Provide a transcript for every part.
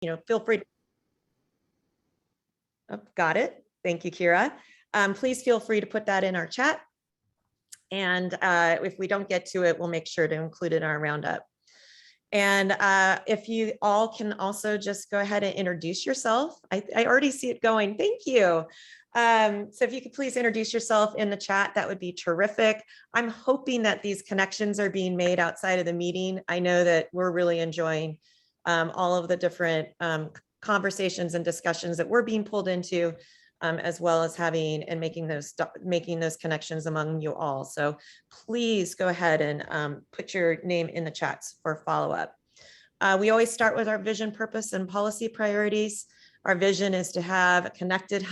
feel free. Oh, got it. Thank you, Kira. Please feel free to put that in our chat. And if we don't get to it, we'll make sure to include it in our roundup. And if you all can also just go ahead and introduce yourself. I already see it going. Thank you. So if you could please introduce yourself in the chat, that would be terrific. I'm hoping that these connections are being made outside of the meeting. I know that we're really enjoying all of the different conversations and discussions that we're being pulled into, as well as having and making those connections among you all. So please go ahead and put your name in the chats for follow-up. We always start with our vision, purpose, and policy priorities. Our vision is to have connected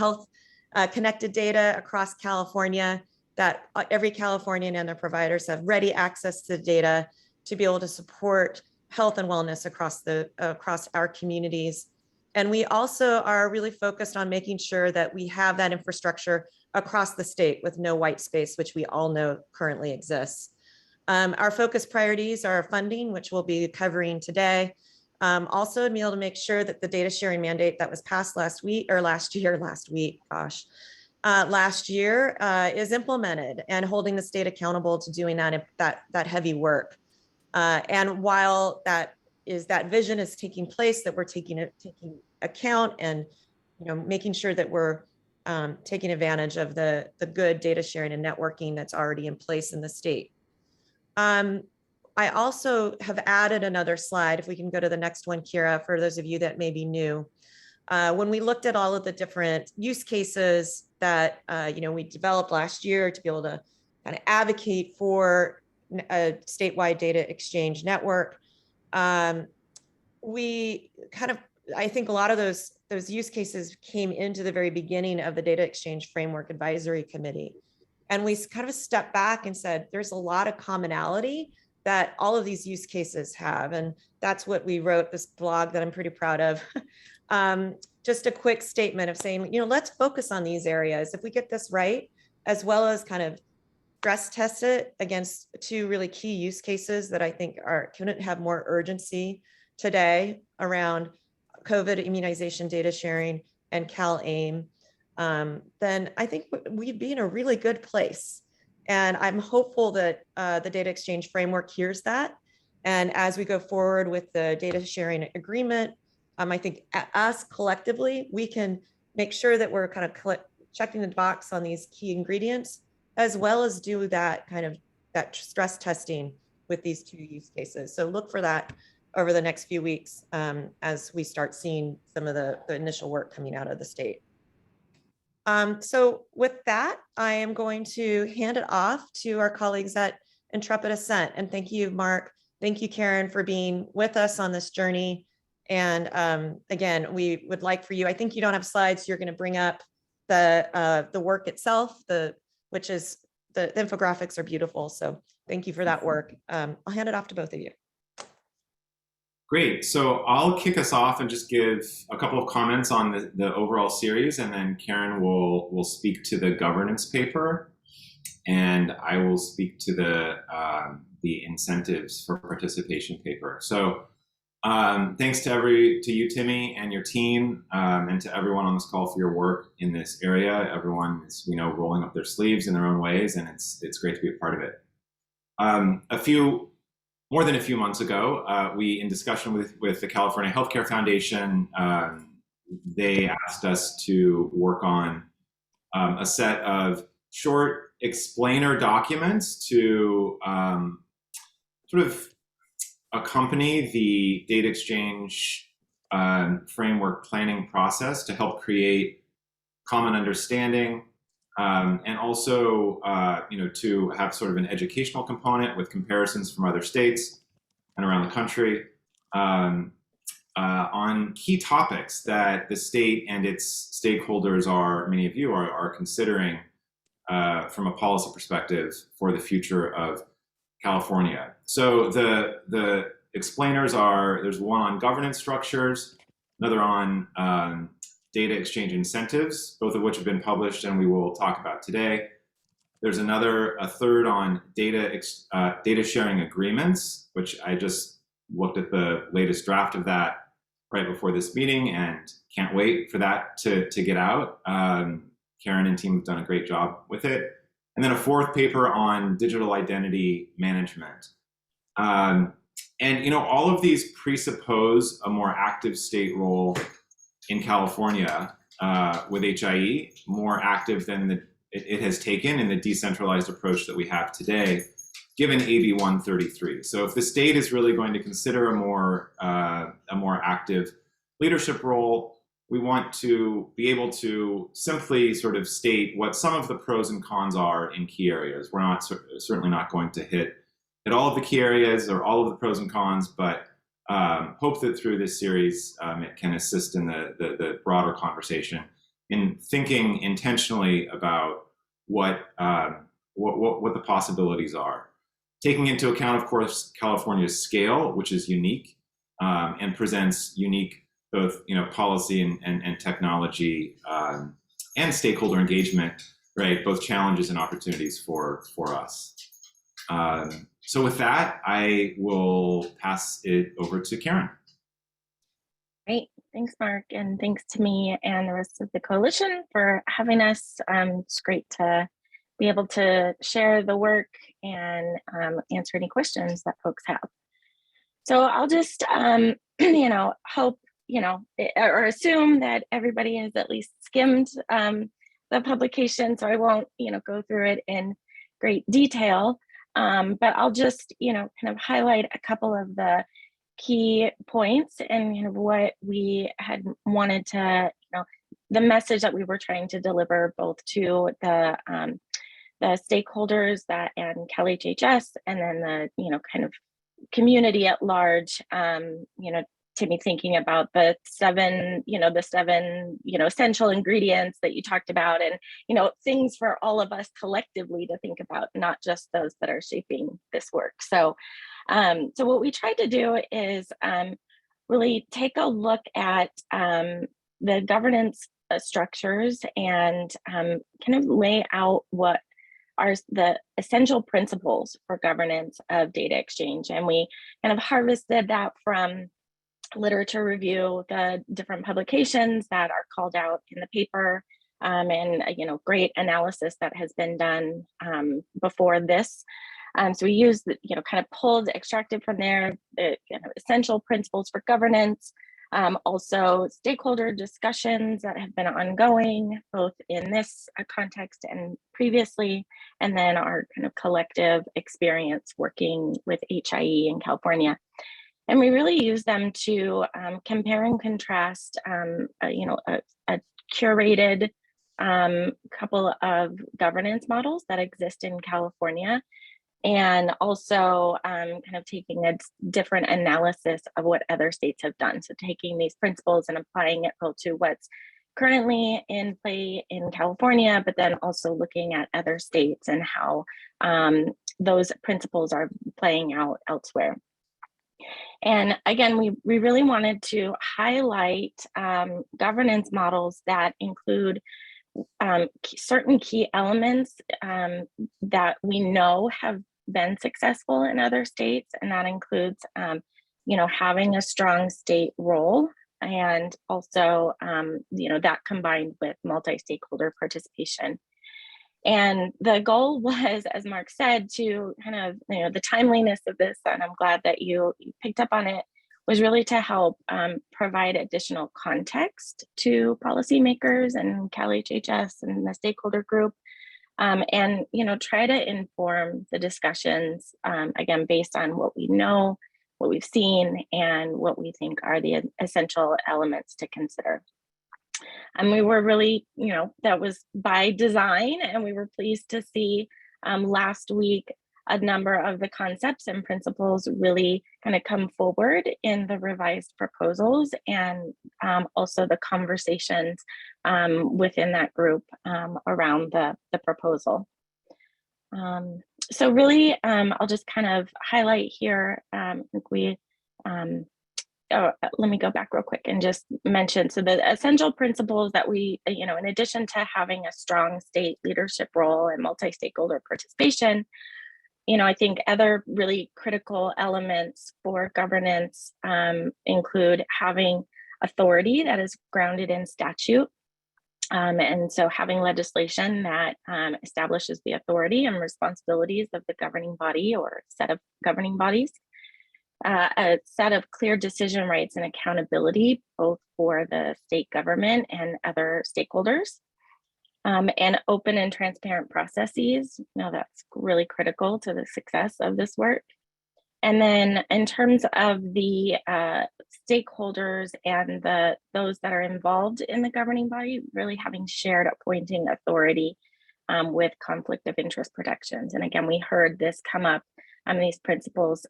data across California, that every Californian and their providers have ready access to the data to be able to support health and wellness across our communities. And we also are really focused on making sure that we have that infrastructure across the state with no white space, which we all know currently exists. Our focus priorities are funding, which we'll be covering today. Also, to be able to make sure that the data sharing mandate that was passed last year is implemented and holding the state accountable to doing that heavy work. And while that vision is taking place, that we're taking account and making sure that we're taking advantage of the good data sharing and networking that's already in place in the state. I also have added another slide, if we can go to the next one, Kira, for those of you that may be new. When we looked at all of the different use cases that we developed last year to be able to kind of advocate for a statewide data exchange network, I think a lot of those use cases came into the very beginning of the Data Exchange Framework Advisory Committee. And we kind of stepped back and said, there's a lot of commonality that all of these use cases have. And that's what we wrote, this blog that I'm pretty proud of. Just a quick statement of saying, let's focus on these areas. If we get this right, as well as kind of stress test it against two really key use cases that I think couldn't have more urgency today around COVID immunization data sharing and CalAIM, then I think we'd be in a really good place. And I'm hopeful that the data exchange framework hears that. And as we go forward with the data sharing agreement, I think us collectively, we can make sure that we're kind of checking the box on these key ingredients, as well as do that stress testing with these two use cases. So look for that over the next few weeks as we start seeing some of the initial work coming out of the state. So with that, I am going to hand it off to our colleagues at Intrepid Ascent. And thank you, Mark. Thank you, Karen, for being with us on this journey. And again, we would like for you, I think you don't have slides, you're going to bring up the work itself, which is the infographics are beautiful. So thank you for that work. I'll hand it off to both of you. Great. So I'll kick us off and just give a couple of comments on the overall series, and then Karen will speak to the governance paper, and I will speak to the incentives for participation paper. So thanks to you, Timmy, and your team, and to everyone on this call for your work in this area. Everyone is, rolling up their sleeves in their own ways, and it's great to be a part of it. More than a few months ago, we, in discussion with the California Healthcare Foundation, they asked us to work on a set of short explainer documents to sort of accompany the data exchange framework planning process to help create common understanding, and also to have sort of an educational component with comparisons from other states and around the country on key topics that the state and its stakeholders many of you are considering from a policy perspective for the future of California. So the explainers there's one on governance structures, another on data exchange incentives, both of which have been published and we will talk about today. There's a third on data sharing agreements, which I just looked at the latest draft of that right before this meeting, and can't wait for that to get out. Karen and team have done a great job with it. And then a fourth paper on digital identity management. And all of these presuppose a more active state role in California with HIE, more active than it has taken in the decentralized approach that we have today, given AB 133. So if the state is really going to consider a more active leadership role, we want to be able to simply sort of state what some of the pros and cons are in key areas. We're not certainly not going to hit all of the key areas or all of the pros and cons, but hope that through this series it can assist in the broader conversation in thinking intentionally about what the possibilities are, taking into account, of course, California's scale, which is unique and presents unique both policy and technology and stakeholder engagement, right? Both challenges and opportunities for us. So with that, I will pass it over to Karen. Great. Thanks, Mark. And thanks to me and the rest of the coalition for having us. It's great to be able to share the work and answer any questions that folks have. So I'll just, hope, or assume that everybody has at least skimmed the publication. So I won't, go through it in great detail. But I'll just, kind of highlight a couple of the key points and what we had wanted to, the message that we were trying to deliver both to the stakeholders and CalHHS, and then the, kind of community at large, to be thinking about the seven, essential ingredients that you talked about, and, things for all of us collectively to think about, not just those that are shaping this work. So, so what we tried to do is really take a look at the governance structures and kind of lay out what are the essential principles for governance of data exchange. And we kind of harvested that from literature review, the different publications that are called out in the paper, and great analysis that has been done before this. So we used, kind of pulled, extracted from there the essential principles for governance, also stakeholder discussions that have been ongoing, both in this context and previously, and then our kind of collective experience working with HIE in California. And we really use them to compare and contrast, a curated couple of governance models that exist in California, and also kind of taking a different analysis of what other states have done. So taking these principles and applying it both to what's currently in play in California, but then also looking at other states and how those principles are playing out elsewhere. And again, we really wanted to highlight governance models that include certain key elements that we know have been successful in other states, and that includes, having a strong state role, and also, that combined with multi-stakeholder participation. And the goal was, as Mark said, to kind of, the timeliness of this, and I'm glad that you picked up on it, was really to help provide additional context to policymakers and CalHHS and the stakeholder group, and try to inform the discussions, again, based on what we know, what we've seen, and what we think are the essential elements to consider. And we were really, that was by design, and we were pleased to see last week a number of the concepts and principles really kind of come forward in the revised proposals, and also the conversations within that group around the proposal. So really, I'll just kind of highlight here, I think we, let me go back real quick and just mention, so the essential principles that we, in addition to having a strong state leadership role and multi-stakeholder participation, I think other really critical elements for governance include having authority that is grounded in statute. And so having legislation that establishes the authority and responsibilities of the governing body or set of governing bodies, a set of clear decision rights and accountability, both for the state government and other stakeholders, and open and transparent processes. That's really critical to the success of this work. And then in terms of the stakeholders and those that are involved in the governing body, really having shared appointing authority with conflict of interest protections. And again, we heard this come up, these principles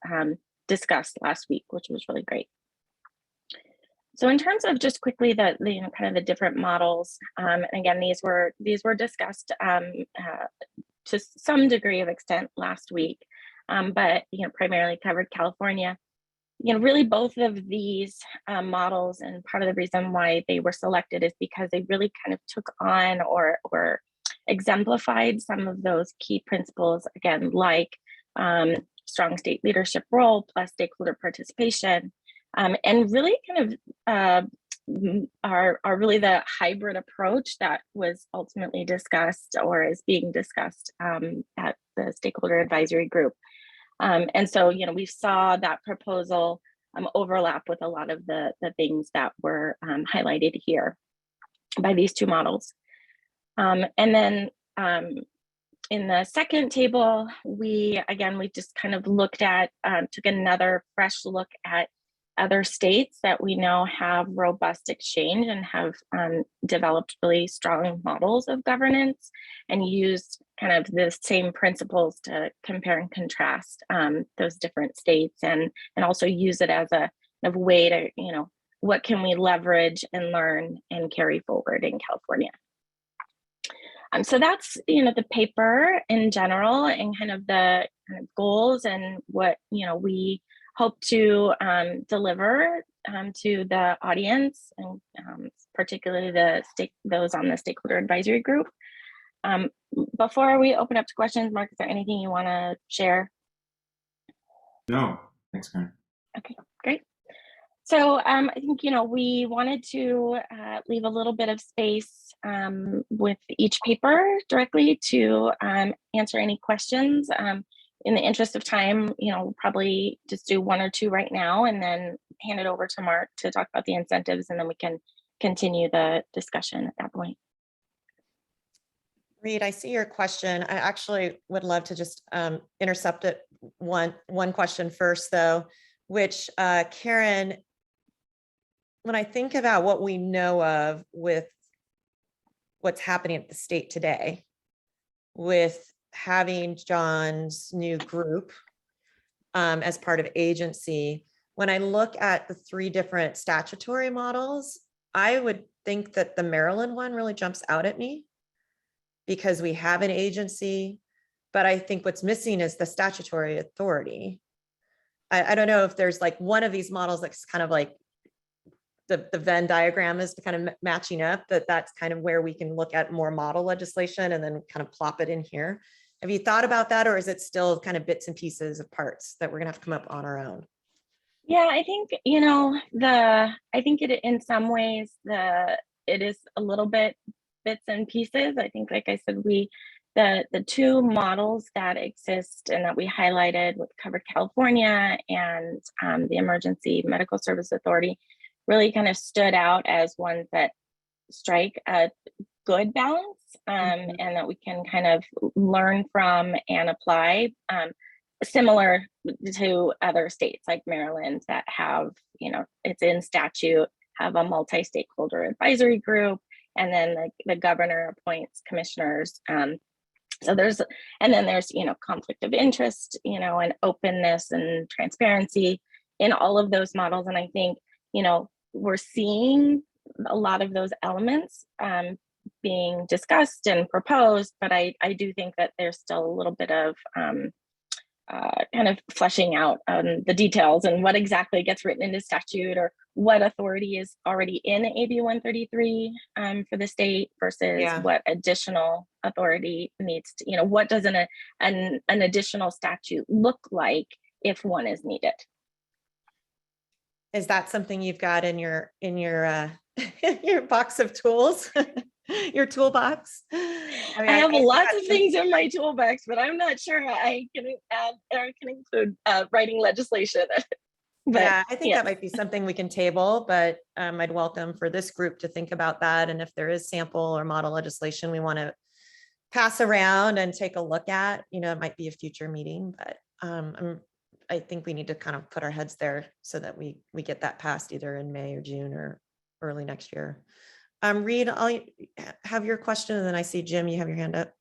discussed last week, which was really great. So in terms of just quickly the kind of the different models, and again, these were discussed to some degree of extent last week. But primarily covered California. Really both of these models, and part of the reason why they were selected is because they really kind of took on or exemplified some of those key principles, again, like strong state leadership role plus stakeholder participation, and really kind of are really the hybrid approach that was ultimately discussed or is being discussed at the stakeholder advisory group. And so, we saw that proposal overlap with a lot of the things that were highlighted here by these two models. And then in the second table, we just kind of looked at, took another fresh look at other states that we know have robust exchange and have developed really strong models of governance, and used kind of the same principles to compare and contrast those different states, and also use it as a kind of way to, what can we leverage and learn and carry forward in California. So that's, the paper in general and kind of the goals and what, we hope to deliver to the audience, and particularly those on the stakeholder advisory group. Before we open up to questions, Mark, is there anything you want to share? No, thanks, Karen. Okay, great. So I think, we wanted to leave a little bit of space with each paper directly to answer any questions. In the interest of time, we'll probably just do one or two right now and then hand it over to Mark to talk about the incentives, and then we can continue the discussion at that point. Reed, I see your question. I actually would love to just intercept it one question first, though, which Karen, when I think about what we know of with what's happening at the state today, with having John's new group as part of agency, when I look at the three different statutory models, I would think that the Maryland one really jumps out at me because we have an agency, but I think what's missing is the statutory authority. I don't know if there's like one of these models that's kind of like the Venn diagram is kind of matching up, that's kind of where we can look at more model legislation and then kind of plop it in here. Have you thought about that, or is it still kind of bits and pieces of parts that we're gonna have to come up on our own? Yeah, I think, I think it in some ways, it is a little bit bits and pieces. I think, like I said, the two models that exist and that we highlighted with Covered California and the Emergency Medical Service Authority really kind of stood out as ones that strike a good balance, and that we can kind of learn from and apply, similar to other states like Maryland that have, it's in statute, have a multi-stakeholder advisory group, and then the governor appoints commissioners. So there's conflict of interest, and openness and transparency in all of those models. And I think, we're seeing a lot of those elements being discussed and proposed, but I do think that there's still a little bit of kind of fleshing out the details and what exactly gets written into statute, or what authority is already in AB 133 for the state versus what additional authority needs to, what does an additional statute look like if one is needed? Is that something you've got in your your box of tools, your toolbox? I have lots of had things in my toolbox, but I'm not sure I can add or can include writing legislation. But yeah, I think yes. that might be something we can table, but I'd welcome for this group to think about that. And if there is sample or model legislation we want to pass around and take a look at, it might be a future meeting, but I think we need to kind of put our heads there so that we get that passed either in May or June or early next year. Reed, I'll have your question, and then I see Jim, you have your hand up.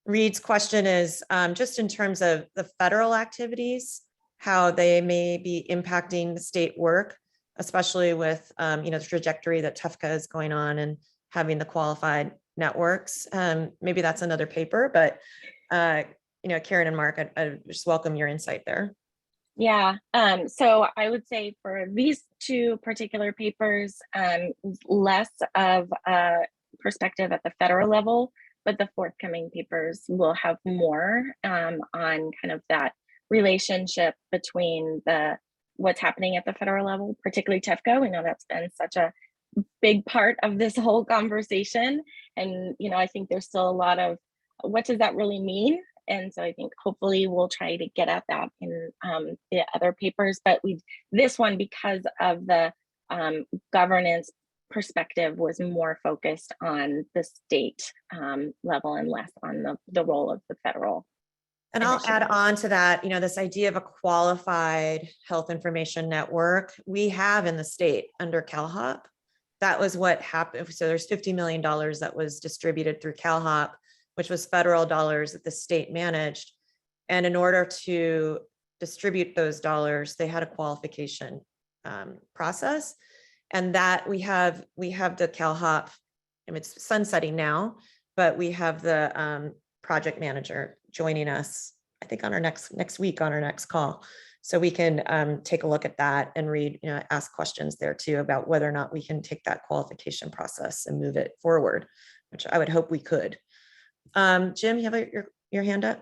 Reed's question is just in terms of the federal activities, how they may be impacting the state work, especially with the trajectory that TUFCA is going on and having the qualified networks. Maybe that's another paper, but Karen and Mark, I just welcome your insight there. Yeah, so I would say for these two particular papers, less of a perspective at the federal level, but the forthcoming papers will have more on kind of that relationship between what's happening at the federal level, particularly TEFCA. We know that's been such a big part of this whole conversation. And, I think there's still a lot of what does that really mean? And so I think hopefully we'll try to get at that in the other papers, but this one, because of the governance perspective, was more focused on the state level and less on the role of the federal. And I'll add on to that, this idea of a qualified health information network we have in the state under CalHOP. That was what happened. So there's $50 million that was distributed through CalHOP, which was federal dollars that the state managed. And in order to distribute those dollars, they had a qualification process. And that we have the CalHOP, and it's sunsetting now, but we have the project manager joining us, I think on our next week on our next call. So we can take a look at that and read, ask questions there too about whether or not we can take that qualification process and move it forward, which I would hope we could. Jim, you have your hand up?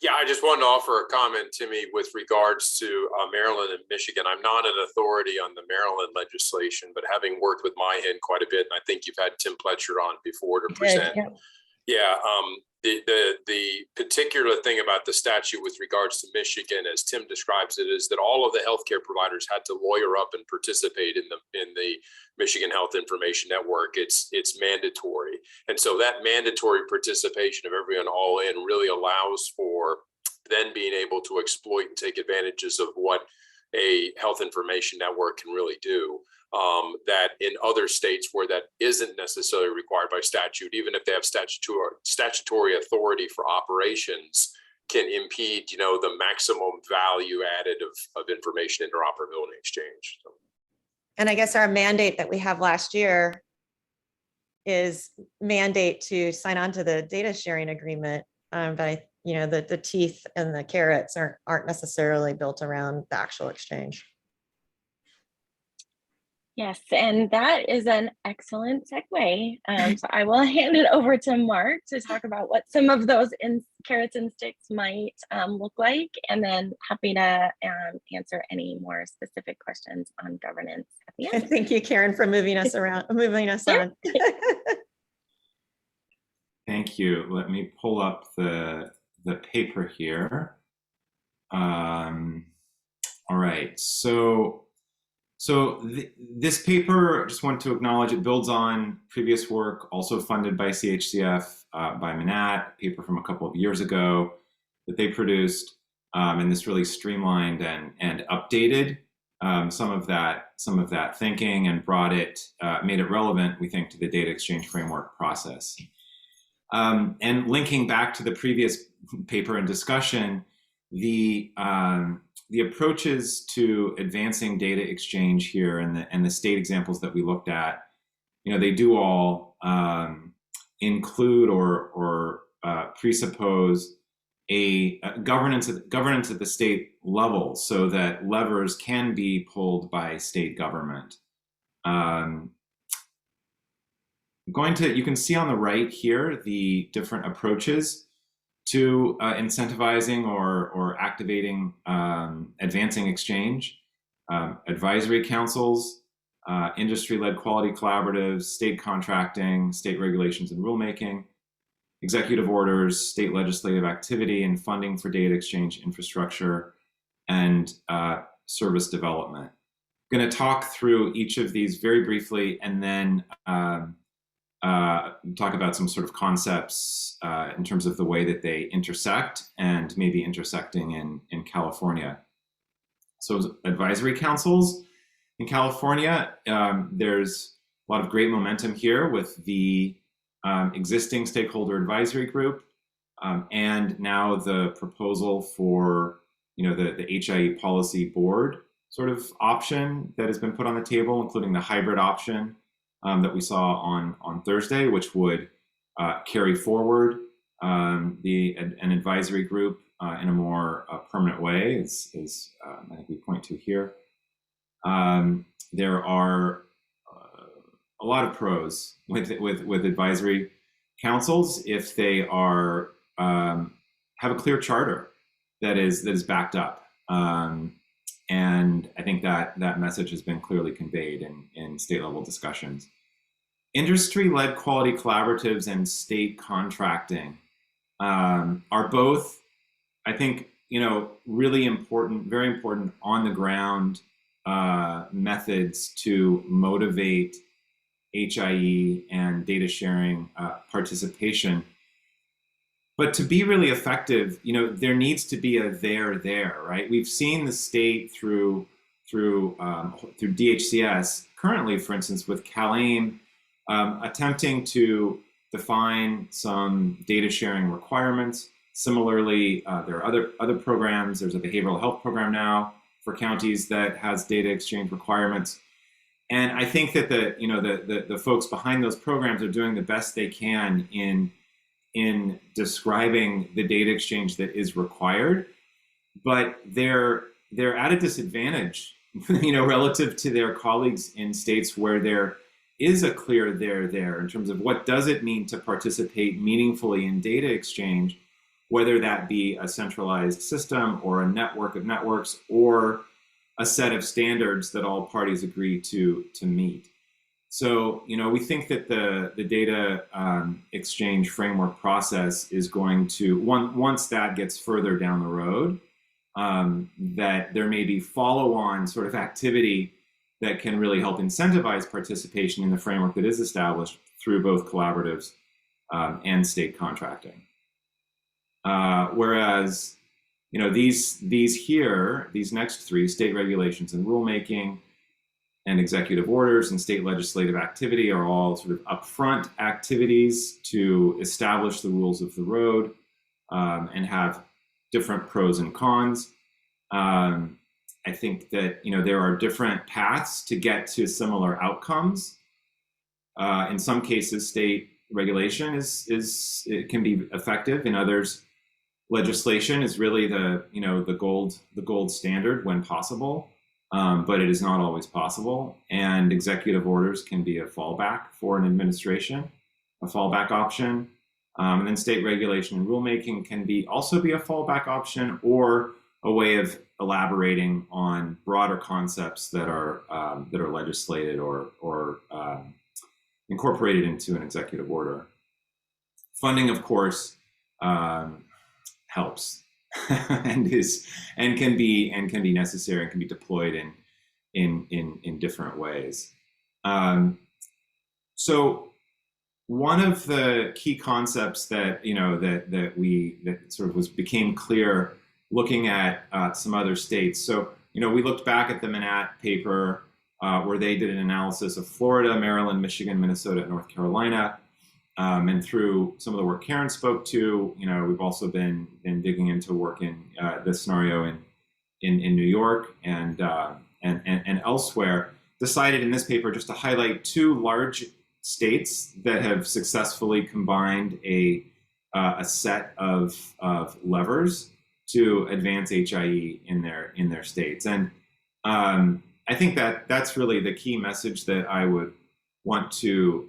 Yeah, I just wanted to offer a comment, Timmy, with regards to Maryland and Michigan. I'm not an authority on the Maryland legislation, but having worked with MyHIN quite a bit, and I think you've had Tim Pletcher on before to present. Yeah, the particular thing about the statute with regards to Michigan, as Tim describes it, is that all of the healthcare providers had to lawyer up and participate in the Michigan Health Information Network. It's mandatory, and so that mandatory participation of everyone all in really allows for then being able to exploit and take advantages of what a health information network can really do. That in other states where that isn't necessarily required by statute, even if they have statutory authority for operations, can impede, the maximum value added of information interoperability exchange. So. And I guess our mandate that we have last year is mandate to sign on to the data sharing agreement. But the teeth and the carrots aren't necessarily built around the actual exchange. Yes, and that is an excellent segue. So I will hand it over to Mark to talk about what some of those carrots and sticks might look like, and then happy to answer any more specific questions on governance at the end. Thank you, Karen, for moving us on. Thank you. Let me pull up the paper here. All right, So this paper, I just want to acknowledge, it builds on previous work also funded by CHCF, by Manat, a paper from a couple of years ago that they produced, and this really streamlined and updated some of that thinking and made it relevant, we think, to the data exchange framework process. And linking back to the previous paper and discussion, the approaches to advancing data exchange here and the state examples that we looked at, they do all include or presuppose a governance at the state level so that levers can be pulled by state government. You can see on the right here the different approaches. to incentivizing or activating advancing exchange, advisory councils, industry-led quality collaboratives, state contracting, state regulations and rulemaking, executive orders, state legislative activity, and funding for data exchange infrastructure and service development. I'm going to talk through each of these very briefly, and then talk about some sort of concepts in terms of the way that they intersect and maybe intersecting in California. So advisory councils in California, there's a lot of great momentum here with the existing stakeholder advisory group, and now the proposal for the HIE policy board sort of option that has been put on the table, including the hybrid option that we saw on Thursday, which would carry forward an advisory group in a more permanent way, as I think we point to here. There are a lot of pros with advisory councils if they are have a clear charter that is backed up, and I think that message has been clearly conveyed in state level discussions. Industry-led quality collaboratives and state contracting are both, I think, really important, very important on the ground methods to motivate HIE and data sharing participation. But to be really effective, there needs to be a there, right? We've seen the state through DHCS currently, for instance, with CalAIM, attempting to define some data sharing requirements. Similarly, there are other programs. There's a behavioral health program now for counties that has data exchange requirements. And I think that the folks behind those programs are doing the best they can in describing the data exchange that is required, but they're at a disadvantage, relative to their colleagues in states where there is a clear there in terms of what does it mean to participate meaningfully in data exchange, whether that be a centralized system or a network of networks or a set of standards that all parties agree to meet. So, we think that the data exchange framework process is going to, once that gets further down the road, that there may be follow-on sort of activity that can really help incentivize participation in the framework that is established through both collaboratives and state contracting. Whereas, these next three, state regulations and rulemaking, and executive orders and state legislative activity, are all sort of upfront activities to establish the rules of the road and have different pros and cons. I think that there are different paths to get to similar outcomes. In some cases, state regulation it can be effective. In others, legislation is really the gold standard when possible. But it is not always possible, and executive orders can be a fallback for an administration, a fallback option, and then state regulation and rulemaking can also be a fallback option or a way of elaborating on broader concepts that are legislated or incorporated into an executive order. Funding, of course, helps. and can be necessary and can be deployed in different ways. So one of the key concepts that became clear looking at some other states. So we looked back at the Manat paper where they did an analysis of Florida, Maryland, Michigan, Minnesota, and North Carolina. And through some of the work Karen spoke to, we've also been digging into work in this scenario in New York and elsewhere. Decided in this paper just to highlight two large states that have successfully combined a set of levers to advance HIE in their states. And I think that's really the key message that I would want to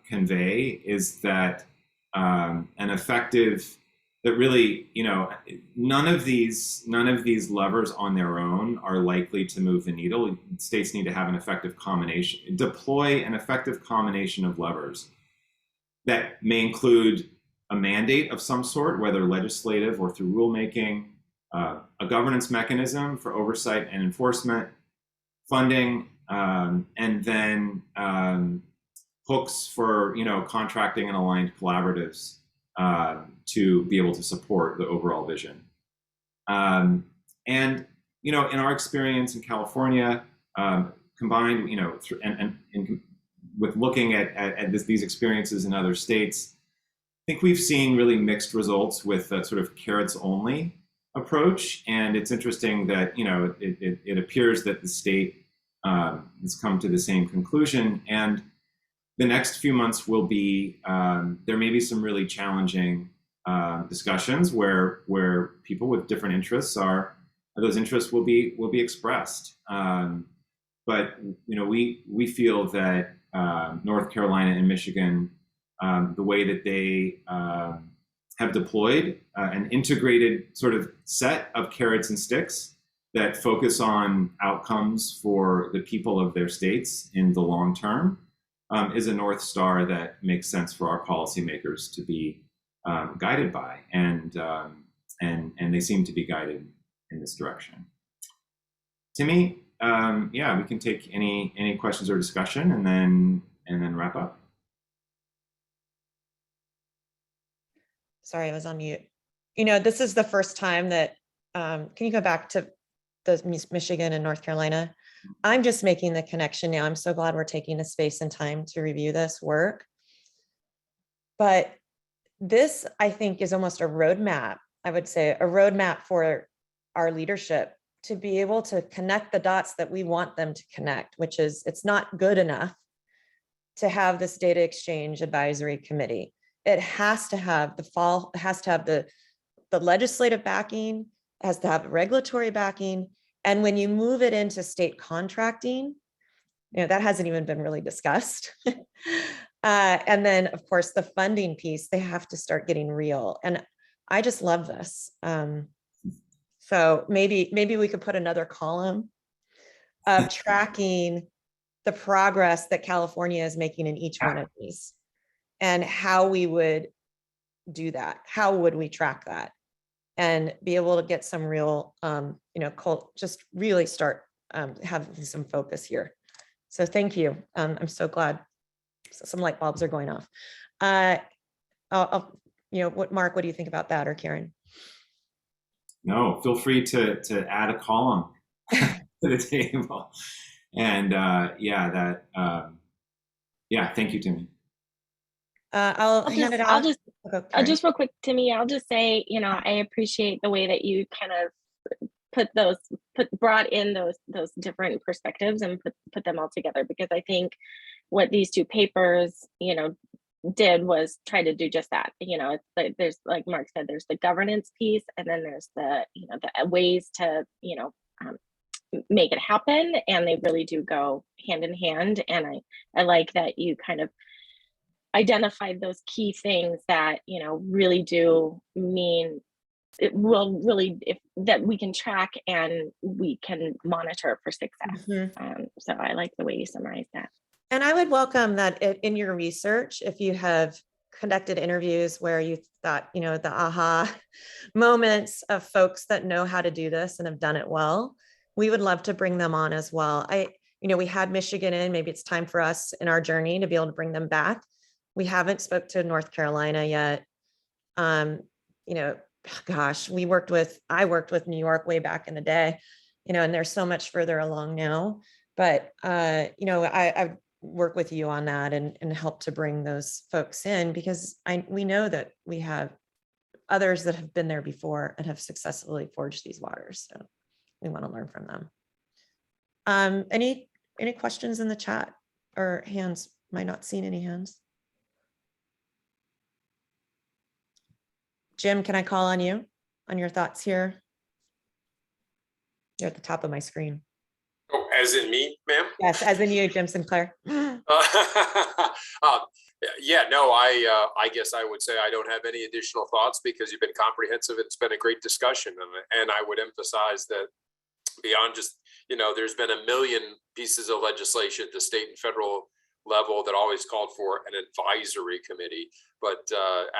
convey, is that an effective that really, you know, none of these levers on their own are likely to move the needle. States need to have an effective combination, deploy an effective combination of levers that may include a mandate of some sort, whether legislative or through rulemaking, a governance mechanism for oversight and enforcement, funding, and then hooks for, you know, contracting and aligned collaboratives to be able to support the overall vision. And, you know, in our experience in California, combined, you know, and with looking at these experiences in other states, I think we've seen really mixed results with a sort of carrots only approach. And it's interesting that, you know, it appears that the state has come to the same conclusion. And the next few months will be, there may be some really challenging discussions where people with different interests those interests will be expressed. But, you know, we feel that North Carolina and Michigan, the way that they have deployed an integrated sort of set of carrots and sticks that focus on outcomes for the people of their states in the long term, is a North Star that makes sense for our policymakers to be guided by, and they seem to be guided in this direction. Timmy, yeah, we can take any questions or discussion, and then wrap up. Sorry, I was on mute. You know, this is the first time that, can you go back to the Michigan and North Carolina? I'm just making the connection now. I'm so glad we're taking the space and time to review this work. But this, I think, is almost a roadmap. I would say a roadmap for our leadership to be able to connect the dots that we want them to connect, which is, it's not good enough to have this data exchange advisory committee. It has to have the legislative backing, it has to have regulatory backing. And when you move it into state contracting, you know, that hasn't even been really discussed. And then, of course, the funding piece, they have to start getting real. And I just love this. So maybe we could put another column of tracking the progress that California is making in each one of these, and how we would do that. How would we track that and be able to get some real, you know, just really start having some focus here. So thank you. I'm so glad some light bulbs are going off. You know, Mark, what do you think about that, or Karen? No, feel free to add a column to the table. And yeah, thank you, Timmy. I'll hand it off. I'll just real quick, Timmy, I'll just say, you know, I appreciate the way that you kind of brought in those different perspectives and put them all together, because I think what these two papers, you know, did was try to do just that. You know, it's like, there's, like Mark said, there's the governance piece, and then there's the, you know, the ways to, you know, make it happen, and they really do go hand in hand. And I like that you kind of identified those key things that, you know, really do mean it will really, if that we can track and we can monitor for success. So I like the way you summarized that. And I would welcome that in your research, if you have conducted interviews where you thought, you know, the aha moments of folks that know how to do this and have done it well, we would love to bring them on as well. You know, we had Michigan in, maybe it's time for us in our journey to be able to bring them back. We haven't spoke to North Carolina yet. You know, gosh, I worked with New York way back in the day, you know, and they're so much further along now. But, you know, I work with you on that and help to bring those folks in, because we know that we have others that have been there before and have successfully forged these waters. So we want to learn from them. Any questions in the chat or hands? Am I not seeing any hands? Jim, can I call on you on your thoughts here? You're at the top of my screen. Oh, as in me, ma'am? Yes, as in you, Jim Sinclair. Yeah, no, I guess I would say I don't have any additional thoughts because you've been comprehensive. It's been a great discussion, and I would emphasize that beyond just, there's been a million pieces of legislation at the state and federal level that always called for an advisory committee, but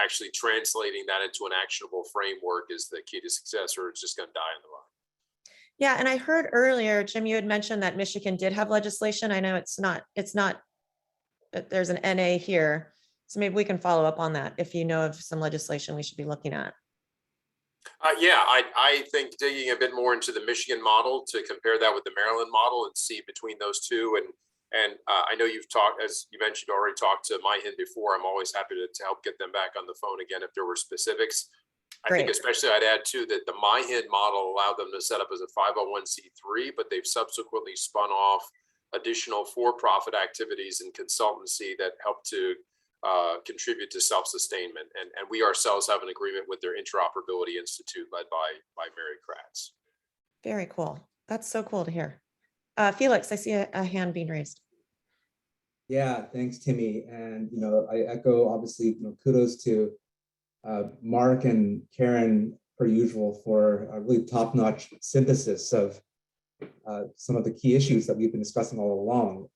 actually translating that into an actionable framework is the key to success, or it's just going to die in the run. Yeah, and I heard earlier, Jim, you had mentioned that Michigan did have legislation. I know it's not, there's an NA here. So maybe we can follow up on that if you know of some legislation we should be looking at. Yeah, I think digging a bit more into the Michigan model to compare that with the Maryland model and see between those two. And I know you've talked, as you mentioned, already talked to MyHIN before. I'm always happy to help get them back on the phone again if there were specifics. I think especially I'd add too that the MyHIN model allowed them to set up as a 501c3, but they've subsequently spun off additional for-profit activities and consultancy that help to contribute to self-sustainment. And we ourselves have an agreement with their Interoperability Institute led by Mary Kratz. Very cool. That's so cool to hear. Felix, I see a hand being raised. Yeah, thanks, Timmy. And, I echo, obviously, kudos to Mark and Karen, per usual, for a really top-notch synthesis of some of the key issues that we've been discussing all along.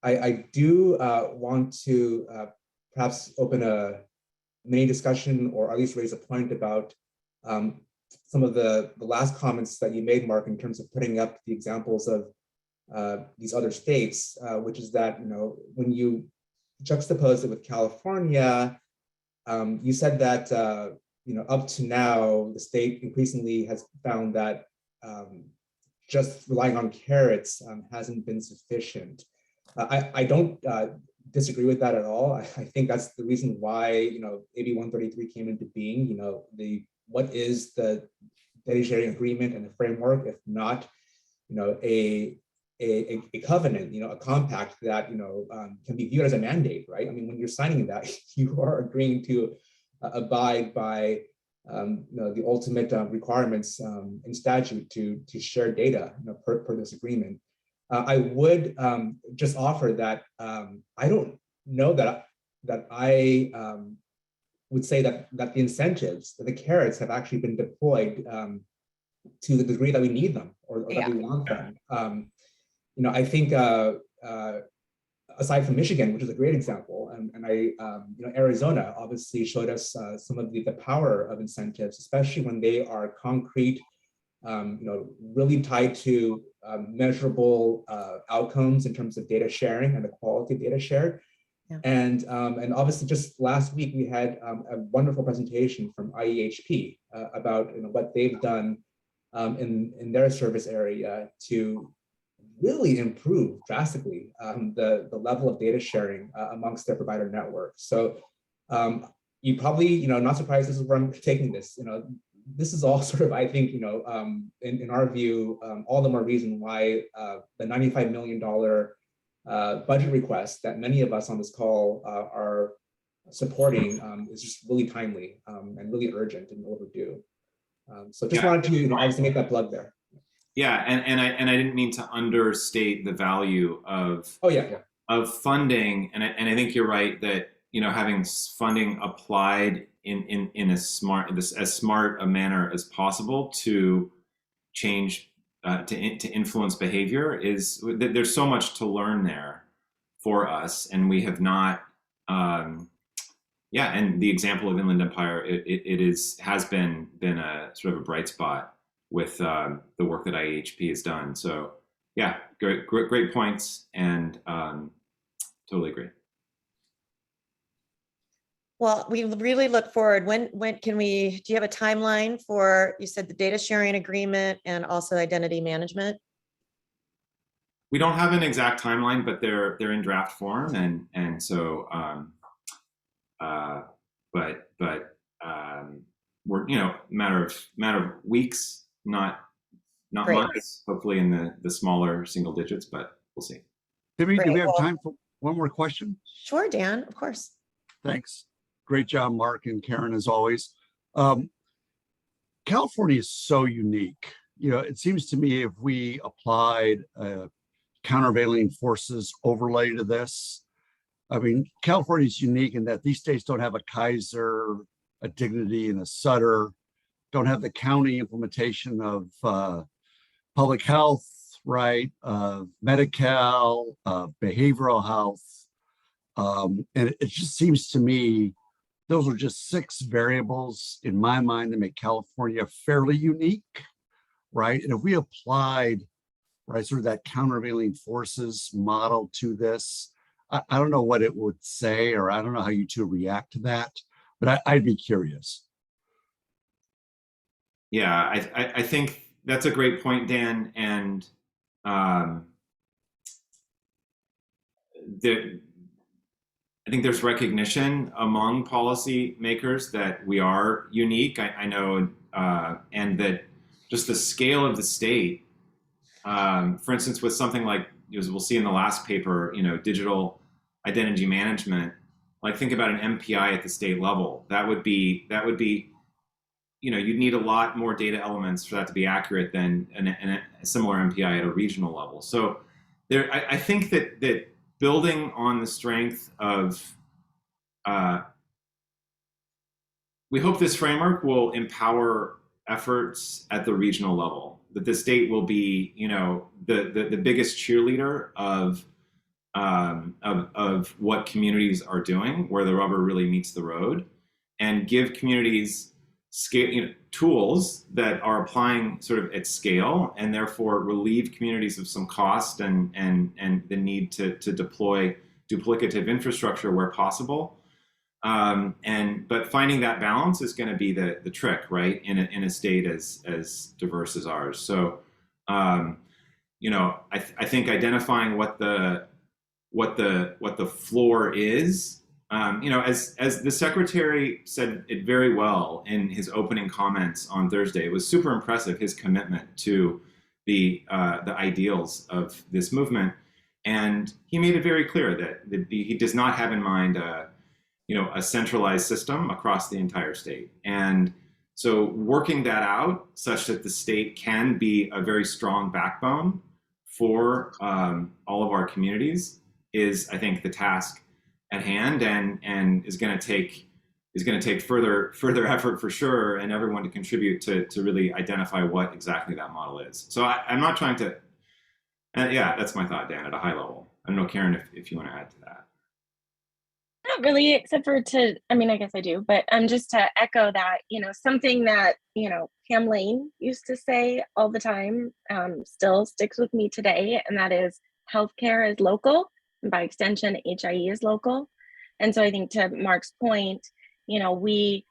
I do want to perhaps open a mini discussion, or at least raise a point about some of the last comments that you made, Mark, in terms of putting up the examples of these other states, which is that, when you juxtapose it with California, you said that, up to now, the state increasingly has found that just relying on carrots hasn't been sufficient. I don't disagree with that at all. I think that's the reason why, AB 133 came into being. What is the data sharing agreement and the framework, if not, a covenant, a compact that, can be viewed as a mandate, right? I mean, when you're signing that, you are agreeing to abide by, the ultimate requirements in statute to share data, per this agreement. I would just offer that I don't know that I would say that the incentives, the carrots, have actually been deployed to the degree that we need them, or that we want them. I think aside from Michigan, which is a great example, and Arizona obviously showed us some of the power of incentives, especially when they are concrete, really tied to measurable outcomes in terms of data sharing and the quality of data shared. Yeah. And obviously, just last week we had a wonderful presentation from IEHP about what they've done in their service area to really improve drastically the level of data sharing amongst their provider network. So you probably, not surprised this is where I'm taking this. This is all sort of, I think, in our view, all the more reason why the $95 million budget request that many of us on this call are supporting is just really timely and really urgent and overdue. So just wanted to obviously make that plug there. Yeah, and I didn't mean to understate the value of of funding, and I think you're right that having funding applied in as smart a manner as possible to change to influence behavior is there's so much to learn there for us, and we have not. And the example of Inland Empire, has been a sort of a bright spot with the work that IEHP has done. So yeah, great points, and totally agree. Well, we really look forward. When can we, do you have a timeline for, you said the data sharing agreement and also identity management? We don't have an exact timeline, but they're in draft form, and so we're matter of weeks, not months. Hopefully in the smaller single digits, but we'll see. Timmy, do we have time for one more question? Sure, Dan, of course. Thanks. Great job, Mark and Karen, as always. California is so unique. It seems to me if we applied countervailing forces overlay to this, I mean, California is unique in that these states don't have a Kaiser, a Dignity, and a Sutter, don't have the county implementation of public health, right? Medi-Cal, behavioral health. And it just seems to me, those are just 6 variables in my mind that make California fairly unique, right? And if we applied, right, sort of that countervailing forces model to this, I don't know what it would say, or I don't know how you two react to that, but I'd be curious. Yeah, I think that's a great point, Dan. And I think there's recognition among policymakers that we are unique. I know, and that just the scale of the state, for instance, with something like, as we'll see in the last paper, digital identity management, like think about an MPI at the state level. That would be, you'd need a lot more data elements for that to be accurate than a similar MPI at a regional level. So I think that building on the strength of, we hope this framework will empower efforts at the regional level, that the state will be, the biggest cheerleader of what communities are doing, where the rubber really meets the road, and give communities scale, tools that are applying sort of at scale, and therefore relieve communities of some cost and the need to deploy duplicative infrastructure where possible. But finding that balance is going to be the trick, right? In a state as diverse as ours. So, I think identifying what the floor is, as the secretary said it very well in his opening comments on Thursday, it was super impressive, his commitment to the ideals of this movement. And he made it very clear that he does not have in mind a centralized system across the entire state. And so working that out such that the state can be a very strong backbone for all of our communities is, I think, the task at hand, and is going to take further effort for sure, and everyone to contribute to really identify what exactly that model is. So I'm not trying to, yeah, that's my thought, Dan, at a high level. I don't know, Karen, if you want to add to that. Not really, except for I guess I do, but just to echo that, something that, Pam Lane used to say all the time, still sticks with me today. And that is, healthcare is local, and by extension, HIE is local. And so I think, to Mark's point, we've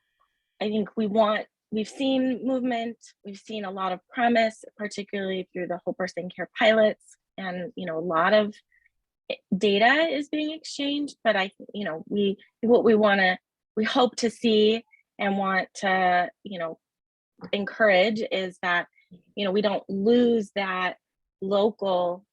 seen movement, we've seen a lot of promise, particularly through the whole person care pilots, and, a lot of data is being exchanged, but we hope to see and want to, encourage is that, we don't lose that local,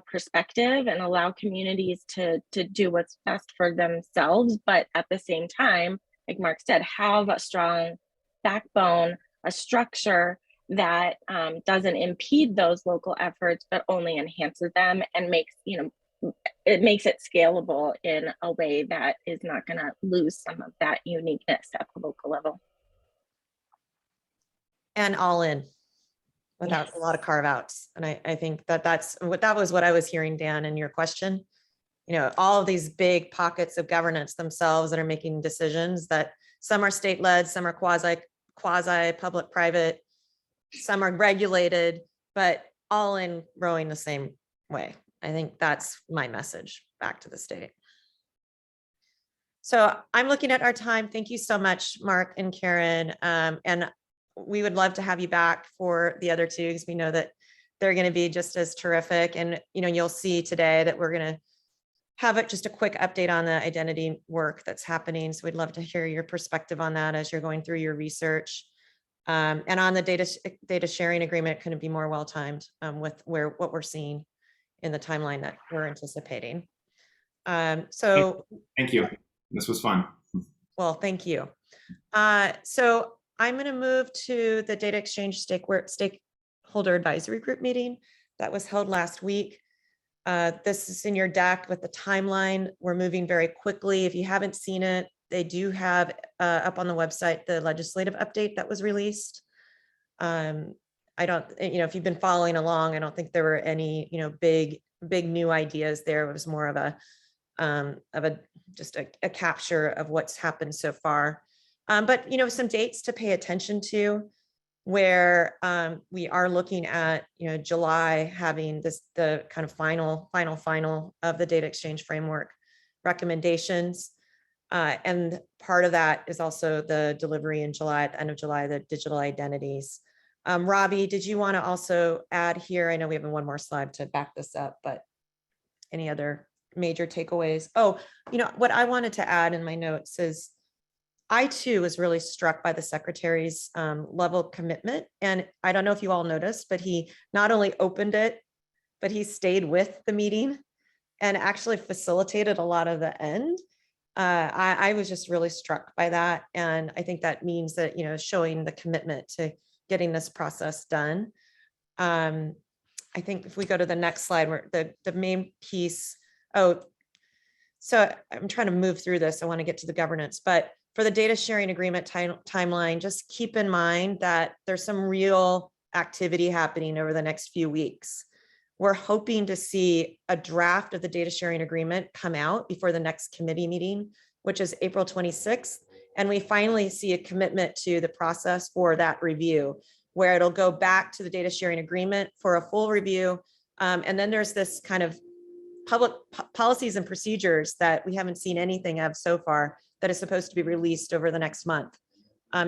perspective, and allow communities to do what's best for themselves. But at the same time, like Mark said, have a strong backbone, a structure that doesn't impede those local efforts, but only enhances them and makes it scalable in a way that is not going to lose some of that uniqueness at the local level. And all in, without a lot of carve outs. And I think that was what I was hearing, Dan, in your question. All of these big pockets of governance themselves that are making decisions, that some are state led, some are quasi public private, some are regulated, but all in rowing the same way. I think that's my message back to the state. So I'm looking at our time. Thank you so much, Mark and Karen. And we would love to have you back for the other two, because we know that they're going to be just as terrific. And, you'll see today that we're going to have just a quick update on the identity work that's happening. So we'd love to hear your perspective on that as you're going through your research. And on the data sharing agreement, couldn't be more well-timed with what we're seeing in the timeline that we're anticipating. So thank you. This was fun. Well, thank you. So I'm going to move to the data exchange stakeholder advisory group meeting that was held last week. This is in your deck with the timeline. We're moving very quickly. If you haven't seen it, they do have up on the website the legislative update that was released. I don't, if you've been following along, I don't think there were any, big new ideas there. It was more of a just a capture of what's happened so far. But some dates to pay attention to, where we are looking at July having the kind of final of the data exchange framework recommendations. And part of that is also the delivery in July, at the end of July, the digital identities. Robbie, did you want to also add here? I know we have one more slide to back this up, but any other major takeaways? Oh, what I wanted to add in my notes is I too was really struck by the secretary's level of commitment. And I don't know if you all noticed, but he not only opened it, but he stayed with the meeting and actually facilitated a lot of the end. I was just really struck by that. And I think that means that, showing the commitment to getting this process done. I think if we go to the next slide, where the main piece, so I'm trying to move through this. I want to get to the governance, but for the data sharing agreement timeline, just keep in mind that there's some real activity happening over the next few weeks. We're hoping to see a draft of the data sharing agreement come out before the next committee meeting, which is April 26th. And we finally see a commitment to the process for that review, where it'll go back to the data sharing agreement for a full review. And then there's this kind of public policies and procedures that we haven't seen anything of so far that is supposed to be released over the next month.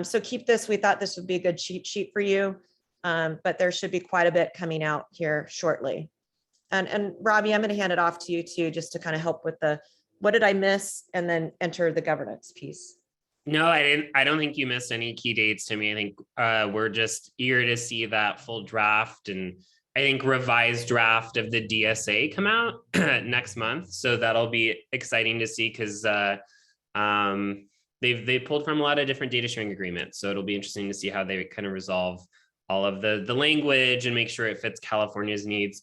So keep this, we thought this would be a good cheat sheet for you, but there should be quite a bit coming out here shortly. And Robbie, I'm going to hand it off to you too, just to kind of help with what did I miss, and then enter the governance piece. No, I didn't. I don't think you missed any key dates to me. I think we're just eager to see that full draft, and I think revised draft of the DSA come out next month. So that'll be exciting to see, because they pulled from a lot of different data sharing agreements. So it'll be interesting to see how they kind of resolve all of the language and make sure it fits California's needs.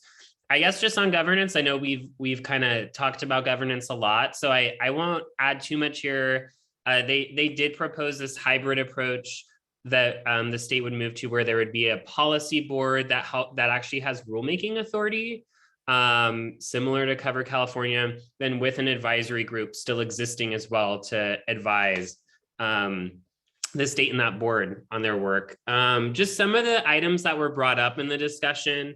I guess just on governance, I know we've kind of talked about governance a lot, so I won't add too much here. They did propose this hybrid approach that the state would move to, where there would be a policy board that actually has rulemaking authority, similar to Cover California, then with an advisory group still existing as well to advise the state and that board on their work. Just some of the items that were brought up in the discussion,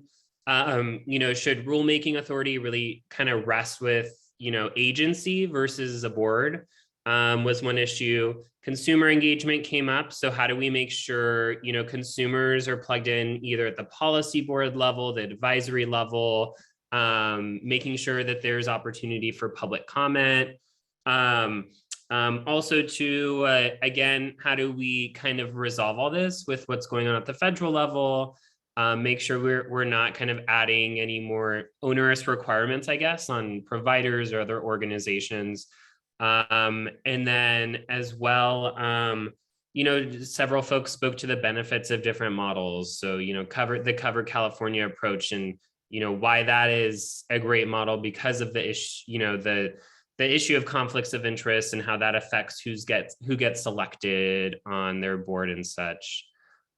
should rulemaking authority really kind of rest with, agency versus a board, was one issue. Consumer engagement came up. So how do we make sure, consumers are plugged in either at the policy board level, the advisory level, making sure that there's opportunity for public comment. Also to, again, how do we kind of resolve all this with what's going on at the federal level? Make sure we're not kind of adding any more onerous requirements, I guess, on providers or other organizations. And then as well, several folks spoke to the benefits of different models. So, Cover California approach, and, why that is a great model because of the issue, the issue of conflicts of interest and how that affects who gets selected on their board and such.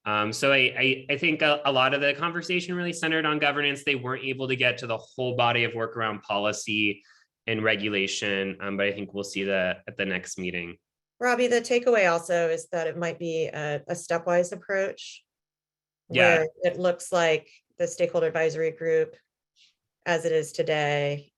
So I think a lot of the conversation really centered on governance. They weren't able to get to the whole body of work around policy and regulation, but I think we'll see that at the next meeting. Robbie, the takeaway also is that it might be a stepwise approach, Yeah. where it looks like the stakeholder advisory group, as it is today,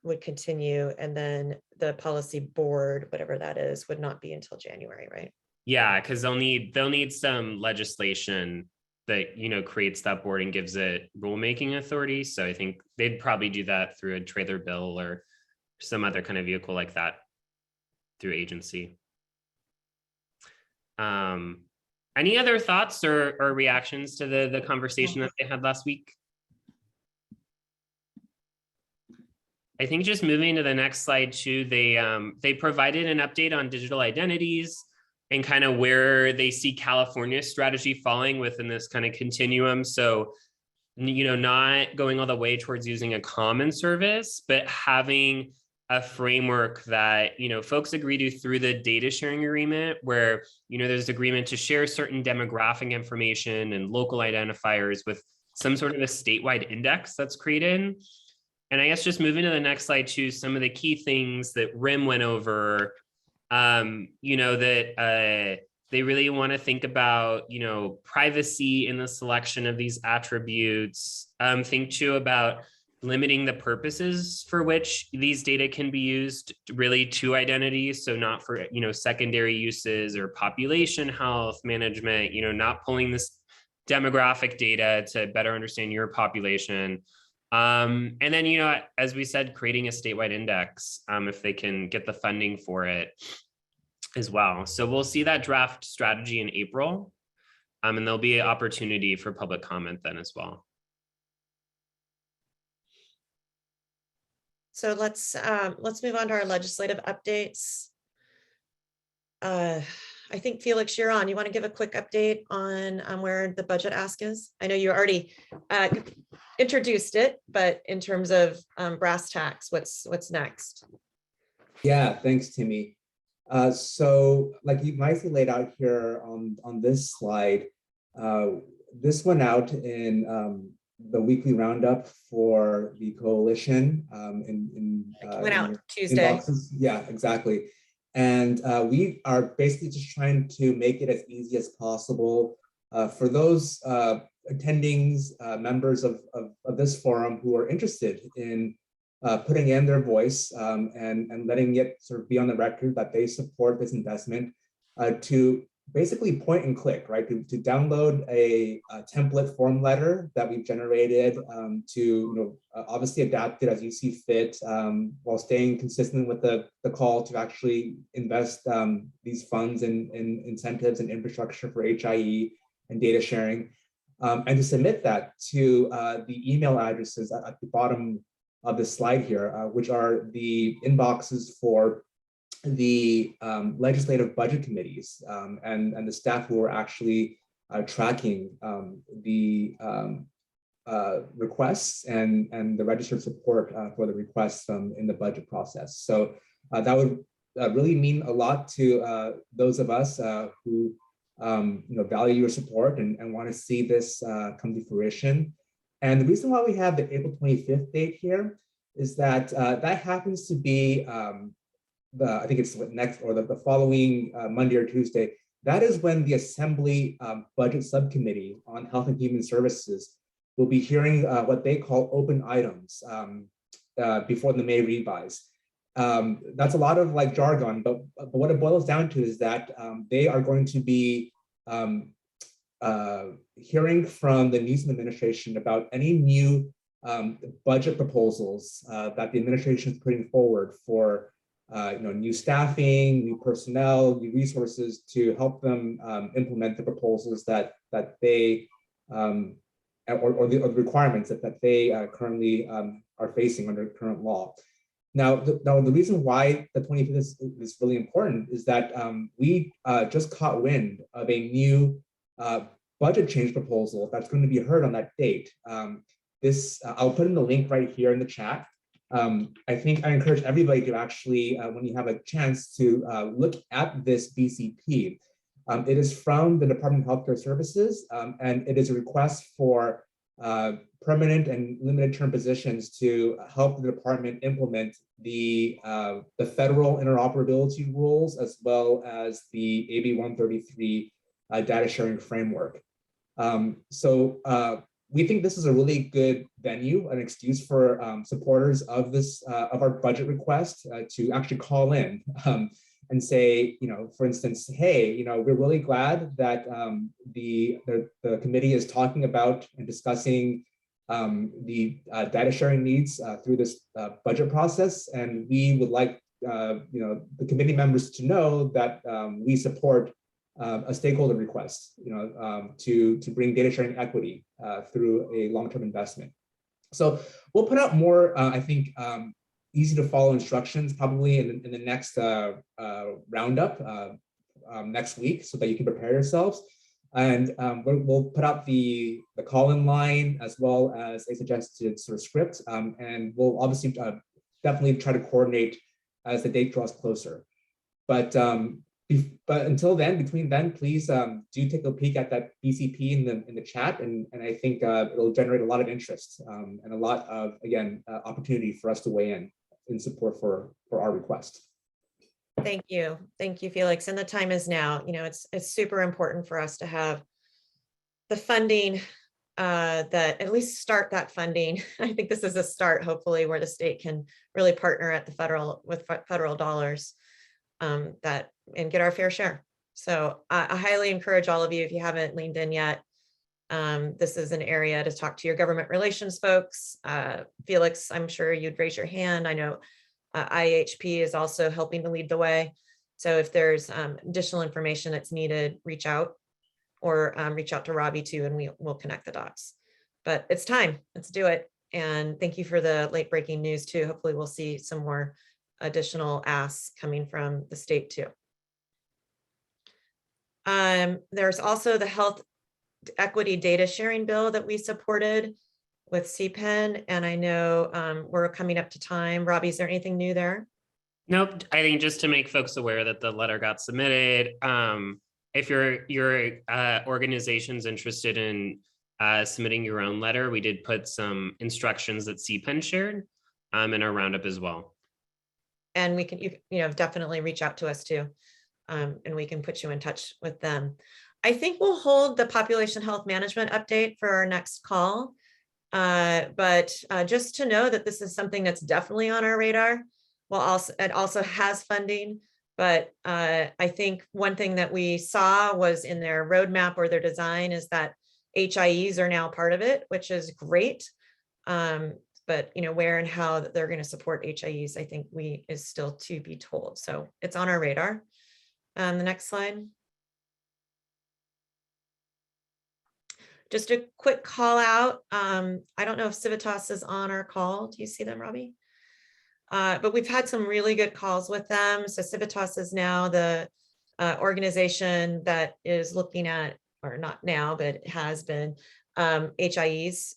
would continue, and then the policy board, whatever that is, would not be until January, right? Yeah, because they'll need some legislation that creates that board and gives it rulemaking authority. So I think they'd probably do that through a trailer bill or some other kind of vehicle like that through agency. Any other thoughts or reactions to the conversation that they had last week? I think just moving to the next slide too, they provided an update on digital identities and kind of where they see California's strategy falling within this kind of continuum. So not going all the way towards using a common service, but having a framework that, folks agree to through the data sharing agreement where, there's agreement to share certain demographic information and local identifiers with some sort of a statewide index that's created. And I guess just moving to the next slide too, some of the key things that RIM went over, that they really want to think about, privacy in the selection of these attributes. Think too about limiting the purposes for which these data can be used really to identities. So not for, secondary uses or population health management, not pulling this demographic data to better understand your population. And then, as we said, creating a statewide index, if they can get the funding for it as well. So we'll see that draft strategy in April, and there'll be an opportunity for public comment then as well. So let's move on to our legislative updates. I think Felix, you're on. You want to give a quick update on where the budget ask is? I know you already introduced it, but in terms of brass tacks, what's next? Yeah, thanks, Timmy. So like you nicely laid out here on this slide, this went out in the weekly roundup for the coalition Went out Tuesday. Yeah, exactly. And we are basically just trying to make it as easy as possible for those attendings, members of this forum who are interested in putting in their voice and letting it sort of be on the record that they support this investment, to basically point and click, right? To download a template form letter that we've generated, to obviously adapt it as you see fit, while staying consistent with the call to actually invest these funds in incentives and infrastructure for HIE and data sharing, and to submit that to the email addresses at the bottom of the slide here, which are the inboxes for the legislative budget committees and the staff who are actually tracking the requests and the registered support for the requests in the budget process. So that would really mean a lot to those of us who value your support and want to see this come to fruition. And the reason why we have the April 25th date here is that that happens to be I think it's next or the following Monday or Tuesday. That is when the Assembly Budget Subcommittee on Health and Human Services will be hearing what they call open items before the May revise. That's a lot of like jargon, but what it boils down to is that they are going to be hearing from the Newsom administration about any new budget proposals that the administration is putting forward for new staffing, new personnel, new resources to help them implement the proposals that they or the requirements that they currently are facing under current law. Now, the reason why the 25th is really important is that we just caught wind of a new budget change proposal that's going to be heard on that date. I'll put in the link right here in the chat. I think I encourage everybody to actually, when you have a chance, to look at this BCP. It is from the Department of Healthcare Services, and it is a request for permanent and limited term positions to help the department implement the federal interoperability rules, as well as the AB 133 data sharing framework. We think this is a really good venue, an excuse for supporters of this of our budget request to actually call in and say, for instance, hey, we're really glad that the committee is talking about and discussing the data sharing needs through this budget process, and we would like the committee members to know that we support a stakeholder request, to bring data sharing equity through a long-term investment. So we'll put out more, I think, easy to follow instructions probably in the next roundup next week, so that you can prepare yourselves. And we'll put out the call-in line as well as a suggested sort of script. And we'll obviously definitely try to coordinate as the date draws closer. But until then, between then, please do take a peek at that BCP in the chat, and I think it'll generate a lot of interest and a lot of, again, opportunity for us to weigh in support for our request. Thank you, Felix. And the time is now. You know, it's super important for us to have the funding that at least start that funding. I think this is a start, hopefully, where the state can really partner at the federal dollars that and get our fair share. So I highly encourage all of you, if you haven't leaned in yet, this is an area to talk to your government relations folks. Felix, I'm sure you'd raise your hand. I know IHP is also helping to lead the way. So if there's additional information that's needed, reach out, or reach out to Robbie too, and we'll connect the dots. But it's time, let's do it. And thank you for the late breaking news too. Hopefully we'll see some more additional asks coming from the state too. There's also the health equity data sharing bill that we supported with CPEN, and I know we're coming up to time. Robbie, is there anything new there? Nope. I think just to make folks aware that the letter got submitted. If your organization's interested in submitting your own letter, we did put some instructions that CPEN shared in our roundup as well. And we can, you know, definitely reach out to us too, and we can put you in touch with them. I think we'll hold the population health management update for our next call. But just to know that this is something that's definitely on our radar. Well, it also has funding, but I think one thing that we saw was in their roadmap or their design is that HIEs are now part of it, which is great. But you know, where and how that they're going to support HIEs, I think is still to be told. So it's on our radar. The next slide. Just a quick call out. I don't know if Civitas is on our call. Do you see them, Robbie? But we've had some really good calls with them. So Civitas is now the organization that is looking at, or not now, but it has been, HIEs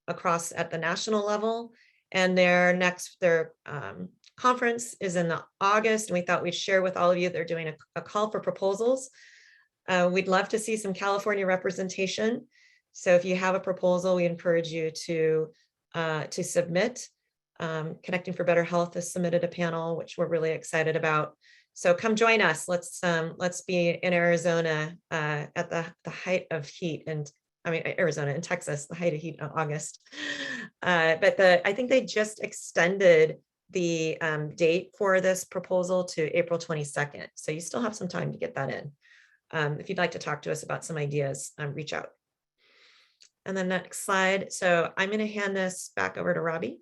across at the national level. And their conference is in August. And we thought we'd share with all of you, they're doing a call for proposals. We'd love to see some California representation. So if you have a proposal, we encourage you to submit. Connecting for Better Health has submitted a panel, which we're really excited about. So come join us. Let's be in Arizona at the height of heat, and I mean Arizona and Texas, the height of heat in August. But I think they just extended the date for this proposal to April 22nd. So you still have some time to get that in. If you'd like to talk to us about some ideas, reach out. And then next slide. So I'm going to hand this back over to Robbie.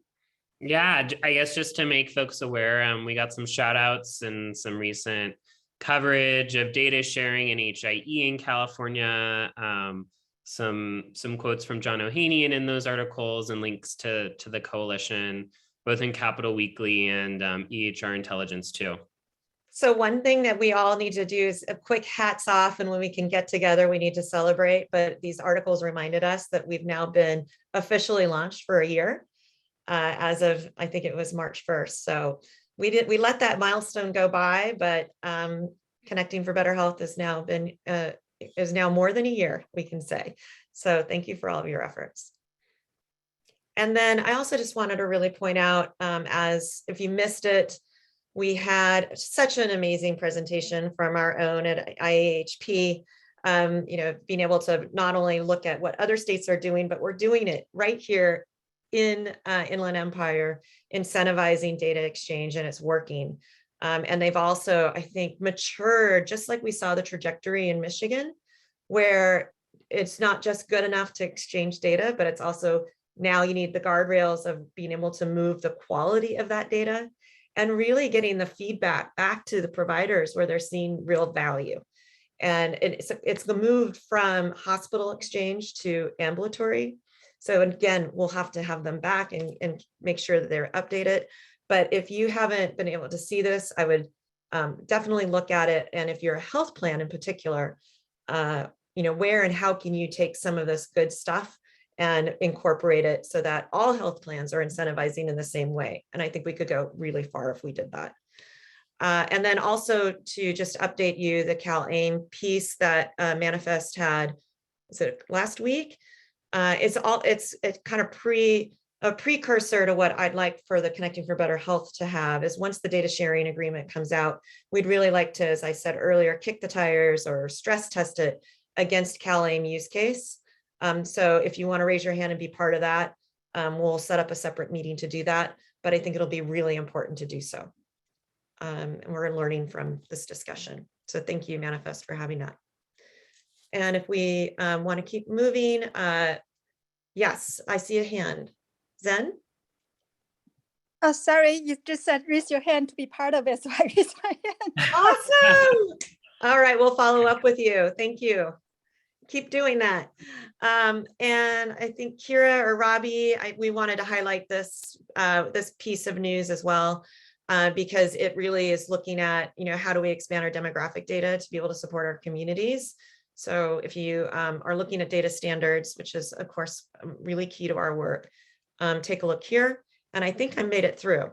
Yeah, I guess just to make folks aware, we got some shout outs and some recent coverage of data sharing in HIE in California. Some quotes from John Ohanian in those articles and links to the coalition, both in Capital Weekly and EHR Intelligence too. So one thing that we all need to do is a quick hats off, and when we can get together, we need to celebrate. But these articles reminded us that we've now been officially launched for a year as of, I think it was March 1st. So we let that milestone go by, but Connecting for Better Health is now more than a year, we can say. So thank you for all of your efforts. And then I also just wanted to really point out, as if you missed it, we had such an amazing presentation from our own at IAHP, you know, being able to not only look at what other states are doing, but we're doing it right here in Inland Empire, incentivizing data exchange, and it's working. And they've also, I think, matured, just like we saw the trajectory in Michigan, where it's not just good enough to exchange data, but it's also now you need the guardrails of being able to move the quality of that data and really getting the feedback back to the providers where they're seeing real value. And it's moved from hospital exchange to ambulatory. So again, we'll have to have them back and make sure that they're updated. But if you haven't been able to see this, I would definitely look at it. And if you're a health plan in particular, where and how can you take some of this good stuff and incorporate it so that all health plans are incentivizing in the same way. And I think we could go really far if we did that. And then also to just update you, the CalAIM piece that Manifest had, was it last week? It's kind of a precursor to what I'd like for the Connecting for Better Health to have is once the data sharing agreement comes out, we'd really like to, as I said earlier, kick the tires or stress test it against CalAIM use case. So if you want to raise your hand and be part of that, we'll set up a separate meeting to do that, but I think it'll be really important to do so. And we're learning from this discussion. So thank you, Manifest, for having that. And if we want to keep moving, yes, I see a hand. Zen? Oh, sorry, you just said raise your hand to be part of it, so I raised my hand. Awesome. All right, we'll follow up with you. Thank you. Keep doing that. And I think Kira or Robbie, we wanted to highlight this this piece of news as well, because it really is looking at, how do we expand our demographic data to be able to support our communities. So if you are looking at data standards, which is of course really key to our work, take a look here. And I think I made it through.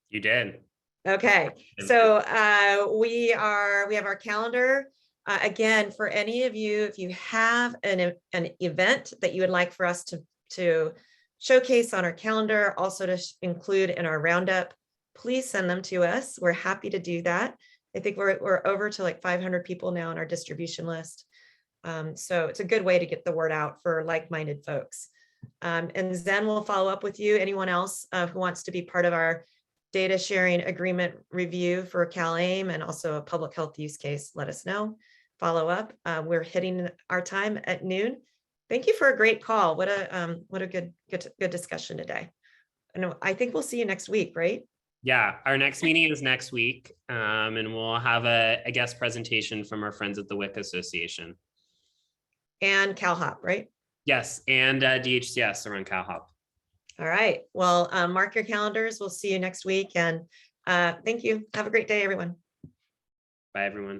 You did. Okay, so we have our calendar. Again, for any of you, if you have an event that you would like for us to showcase on our calendar, also to include in our roundup, please send them to us. We're happy to do that. I think we're over to like 500 people now on our distribution list. So it's a good way to get the word out for like-minded folks. And Zen will follow up with you. Anyone else who wants to be part of our data sharing agreement review for CalAIM and also a public health use case, let us know. Follow up. We're hitting our time at noon. Thank you for a great call. What a good discussion today. And I think we'll see you next week, right? Yeah, our next meeting is next week, and we'll have a guest presentation from our friends at the WIC Association. And CalHop, right? Yes, and DHCS around CalHop. All right. Well, mark your calendars. We'll see you next week. And thank you. Have a great day, everyone. Bye, everyone.